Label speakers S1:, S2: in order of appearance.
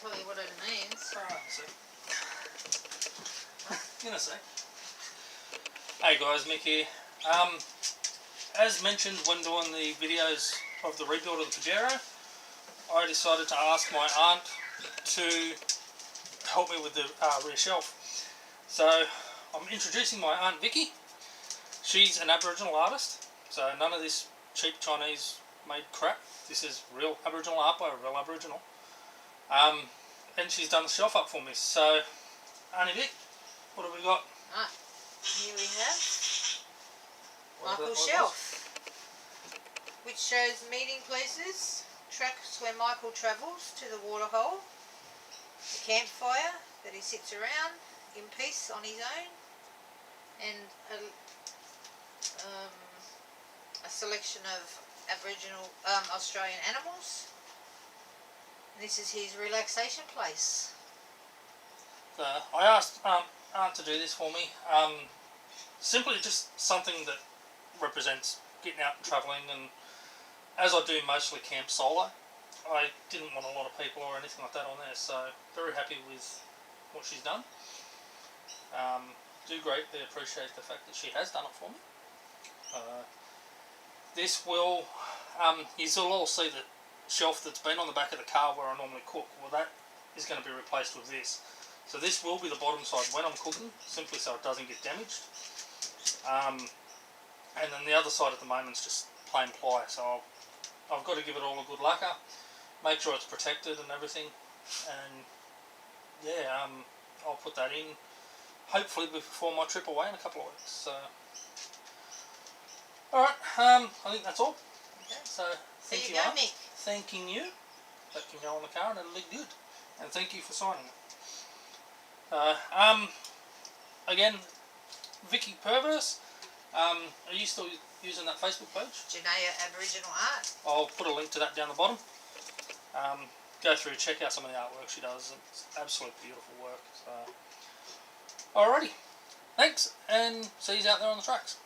S1: tell you what it means.
S2: In a sec. Hey guys, Mick here. As mentioned when doing the videos of the rebuild of the Pajero, I decided to ask my aunt to help me with the rear shelf. So I'm introducing my Aunt Vicky. She's an Aboriginal artist, so none of this cheap Chinese made crap. This is real Aboriginal art by a real Aboriginal. And she's done the shelf up for me. So, Auntie Vic, what have we got?
S1: Here we have Michael's shelf, which shows meeting places, tracks where Michael travels to the waterhole, the campfire that he sits around in peace on his own, and a selection of Aboriginal Australian animals. This is his relaxation place.
S2: I asked Aunt to do this for me. Simply just something that represents getting out and travelling, and as I do mostly camp solo, I didn't want a lot of people or anything like that on there, so very happy with what she's done. Do greatly appreciate the fact that she has done it for me. This will, you'll all see the shelf that's been on the back of the car where I normally cook. Well, that is going to be replaced with this. So this will be the bottom side when I'm cooking, simply so it doesn't get damaged. And then the other side at the moment is just plain ply, so I've got to give it all a good lacquer, make sure it's protected and everything, and yeah, I'll put that in hopefully before my trip away in a couple of weeks. So, alright, I think that's all.
S1: Okay.
S2: So thank you,
S1: Mick.
S2: Thanking you. That can go on the car and it'll look good. And thank you for signing it. Again, Vicky Perverse, are you still using that Facebook page?
S1: Junaya Aboriginal Art.
S2: I'll put a link to that down the bottom. Go through, check out some of the artwork she does. It's absolutely beautiful work. So, alrighty, thanks, and see you out there on the tracks.